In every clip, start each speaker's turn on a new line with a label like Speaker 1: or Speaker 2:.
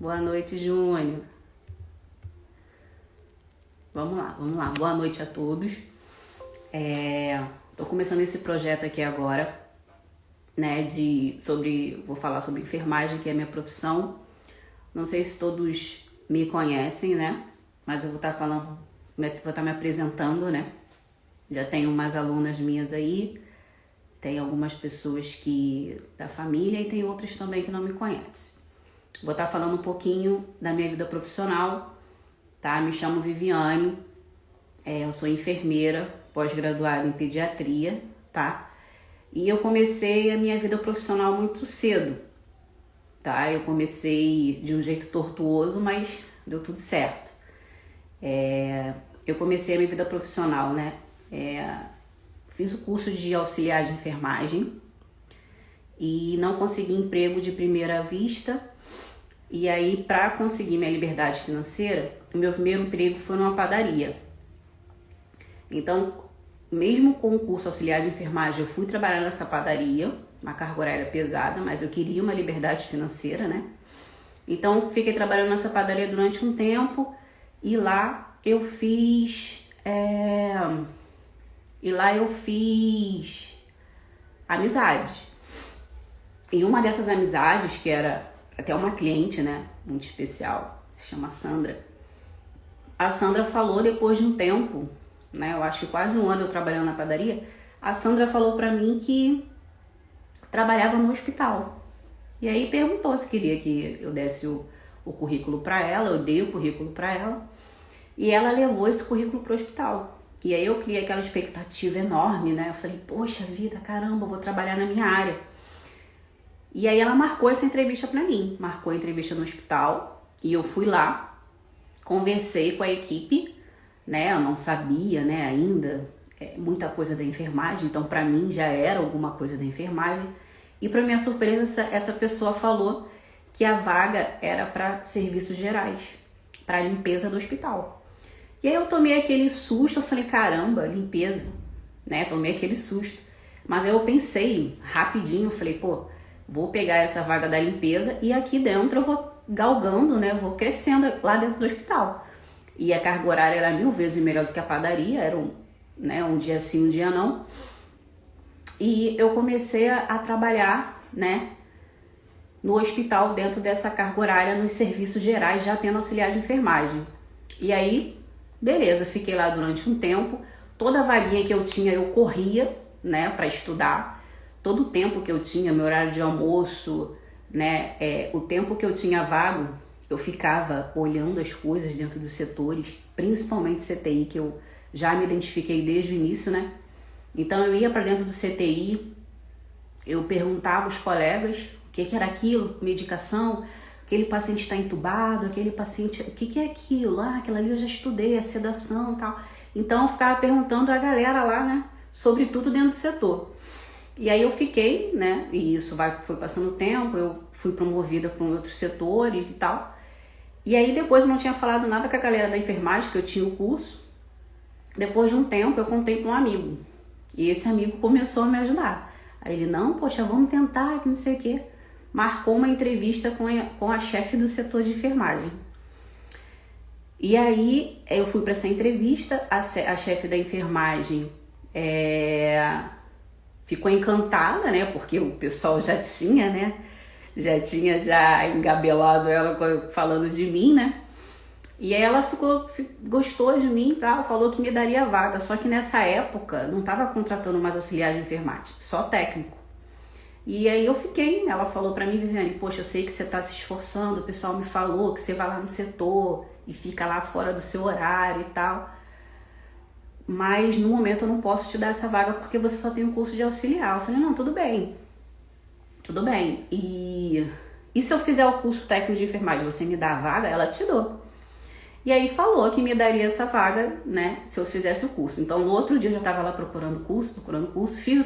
Speaker 1: Boa noite, Júnior. Vamos lá. Boa noite a todos. Tô começando esse projeto aqui agora, né, vou falar sobre enfermagem, que é a minha profissão. Não sei se todos me conhecem, né, mas eu vou estar me apresentando, né. Já tenho umas alunas minhas aí, tem algumas pessoas da família e tem outras também que não me conhecem. Vou estar falando um pouquinho da minha vida profissional, tá? Me chamo Viviane, eu sou enfermeira, pós-graduada em pediatria, tá? E eu comecei a minha vida profissional muito cedo, tá? Eu comecei de um jeito tortuoso, mas deu tudo certo. Eu comecei a minha vida profissional, né? Fiz o curso de auxiliar de enfermagem e não consegui emprego de primeira vista. E aí, para conseguir minha liberdade financeira, o meu primeiro emprego foi numa padaria. Então, mesmo com o curso auxiliar de enfermagem, eu fui trabalhar nessa padaria, uma carga horária pesada, mas eu queria uma liberdade financeira, né? Então, fiquei trabalhando nessa padaria durante um tempo e lá eu fiz amizades. E uma dessas amizades, que era até uma cliente, né, muito especial, se chama Sandra. A Sandra falou depois de um tempo, né, eu acho que quase um ano eu trabalhando na padaria, a Sandra falou pra mim que trabalhava no hospital. E aí perguntou se queria que eu desse o currículo pra ela, eu dei o currículo pra ela, e ela levou esse currículo pro hospital. E aí eu criei aquela expectativa enorme, né, eu falei, poxa vida, caramba, eu vou trabalhar na minha área. E aí ela marcou essa entrevista pra mim, marcou a entrevista no hospital e eu fui lá, conversei com a equipe, né, eu não sabia, né, ainda muita coisa da enfermagem, então pra mim já era alguma coisa da enfermagem e pra minha surpresa essa pessoa falou que a vaga era pra serviços gerais, pra limpeza do hospital. E aí eu tomei aquele susto, eu falei, caramba, limpeza, né, tomei aquele susto, mas aí eu pensei rapidinho, eu falei, pô, vou pegar essa vaga da limpeza e aqui dentro eu vou galgando, né? Vou crescendo lá dentro do hospital. E a carga horária era 1000 vezes melhor do que a padaria, era um dia sim, um dia não. E eu comecei a trabalhar, né, no hospital dentro dessa carga horária, nos serviços gerais, já tendo auxiliar de enfermagem. E aí, beleza, fiquei lá durante um tempo. Toda vaguinha que eu tinha, eu corria, né, para estudar. Todo o tempo que eu tinha, meu horário de almoço, né, o tempo que eu tinha vago, eu ficava olhando as coisas dentro dos setores, principalmente CTI, que eu já me identifiquei desde o início, né? Então eu ia para dentro do CTI, eu perguntava aos colegas o que era aquilo, medicação, aquele paciente está entubado, aquele paciente, o que é aquilo? Aquela ali eu já estudei, a sedação e tal. Então eu ficava perguntando a galera lá, né, sobre tudo dentro do setor. E aí eu fiquei, né, e isso foi passando o tempo, eu fui promovida para outros setores e tal. E aí depois eu não tinha falado nada com a galera da enfermagem, que eu tinha o curso. Depois de um tempo eu contei para um amigo, e esse amigo começou a me ajudar. Aí ele, não, poxa, vamos tentar, que não sei o quê. Marcou uma entrevista com a chefe do setor de enfermagem. E aí eu fui para essa entrevista, a chefe da enfermagem ficou encantada, né, porque o pessoal já tinha engabelado ela falando de mim, né, e aí ela gostou de mim, tá? Falou que me daria vaga, só que nessa época não estava contratando mais auxiliar de enfermagem, só técnico. E aí eu fiquei, ela falou pra mim, Viviane, poxa, eu sei que você tá se esforçando, o pessoal me falou que você vai lá no setor e fica lá fora do seu horário e tal, mas no momento eu não posso te dar essa vaga porque você só tem um curso de auxiliar. Eu falei, não, tudo bem. E se eu fizer o curso técnico de enfermagem, você me dá a vaga? Ela te dou. E aí falou que me daria essa vaga, né, se eu fizesse o curso. Então no outro dia eu já estava lá procurando curso, fiz o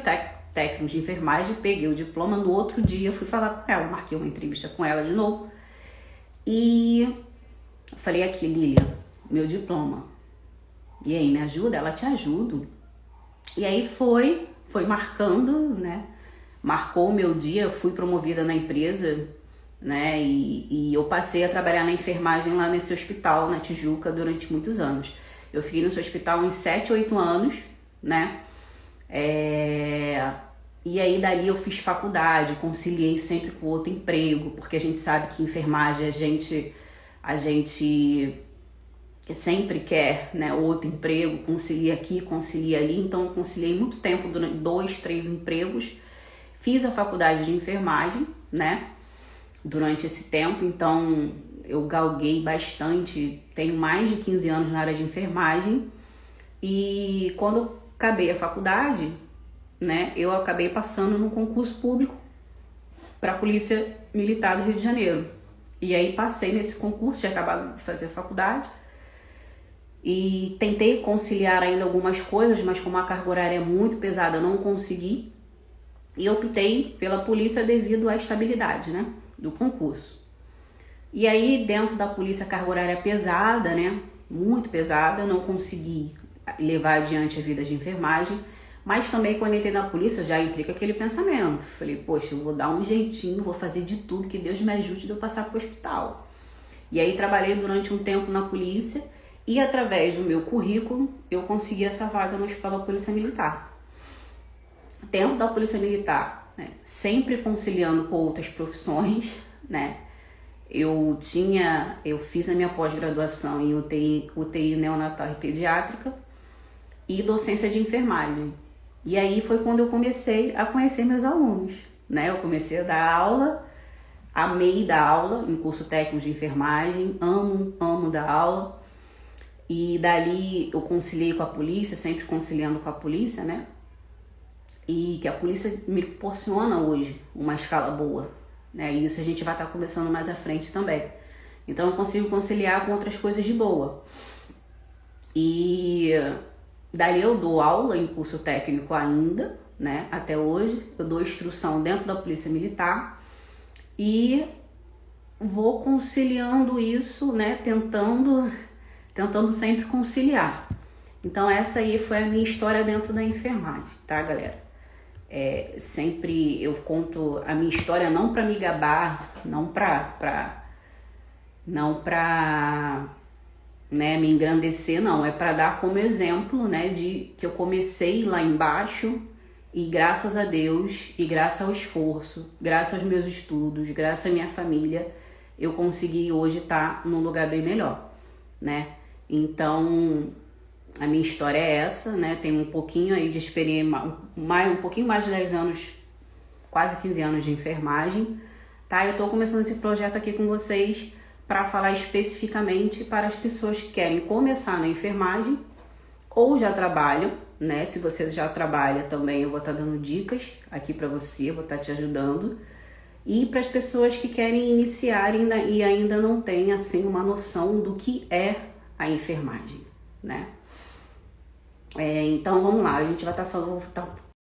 Speaker 1: técnico de enfermagem, peguei o diploma. No outro dia eu fui falar com ela, marquei uma entrevista com ela de novo. E eu falei, aqui, Lilian, meu diploma. E aí, me ajuda? Ela, te ajudo. E aí foi marcando, né? Marcou o meu dia, eu fui promovida na empresa né? E eu passei a trabalhar na enfermagem lá nesse hospital, na Tijuca, durante muitos anos. Eu fiquei nesse hospital uns 7, 8 anos, né? E aí dali eu fiz faculdade, conciliei sempre com outro emprego, porque a gente sabe que enfermagem a gente sempre quer, né, outro emprego, concilia aqui, concilia ali. Então eu conciliei muito tempo, durante 2, 3 empregos. Fiz a faculdade de enfermagem, né, durante esse tempo. Então eu galguei bastante, tenho mais de 15 anos na área de enfermagem. E quando eu acabei a faculdade, né, eu acabei passando num concurso público para a Polícia Militar do Rio de Janeiro. E aí passei nesse concurso, tinha acabado de fazer a faculdade, e tentei conciliar ainda algumas coisas, mas como a carga horária é muito pesada, não consegui. E optei pela polícia devido à estabilidade, né, do concurso. E aí dentro da polícia a carga horária é pesada, né, muito pesada, não consegui levar adiante a vida de enfermagem. Mas também quando entrei na polícia eu já entrei com aquele pensamento. Falei, poxa, eu vou dar um jeitinho, vou fazer de tudo, que Deus me ajude de eu passar para o hospital. E aí trabalhei durante um tempo na polícia e através do meu currículo eu consegui essa vaga no Hospital da Polícia Militar. Dentro da Polícia Militar, né, sempre conciliando com outras profissões, né? Eu fiz a minha pós-graduação em UTI neonatal e pediátrica e docência de enfermagem. E aí foi quando eu comecei a conhecer meus alunos, né? Eu comecei a dar aula, amei dar aula em curso técnico de enfermagem, amo dar aula. E dali eu conciliei com a polícia, sempre conciliando com a polícia, né? E que a polícia me proporciona hoje uma escala boa, né? E isso a gente vai estar conversando mais à frente também. Então eu consigo conciliar com outras coisas de boa. E dali eu dou aula em curso técnico ainda, né? Até hoje eu dou instrução dentro da Polícia Militar e vou conciliando isso, né? Tentando sempre conciliar. Então essa aí foi a minha história dentro da enfermagem, tá, galera? Sempre eu conto a minha história não para me gabar, não pra né, me engrandecer, não, é para dar como exemplo, né, de que eu comecei lá embaixo e graças a Deus e graças ao esforço, graças aos meus estudos, graças à minha família, eu consegui hoje estar num lugar bem melhor, né? Então a minha história é essa, né? Tenho um pouquinho aí de experiência, um pouquinho mais de 10 anos, quase 15 anos de enfermagem, tá? Eu tô começando esse projeto aqui com vocês para falar especificamente para as pessoas que querem começar na enfermagem ou já trabalham, né? Se você já trabalha também, eu vou estar dando dicas aqui para você, vou estar te ajudando. E para as pessoas que querem iniciar e ainda não têm assim uma noção do que é a enfermagem, né? Então vamos lá, a gente vai estar falando, vou estar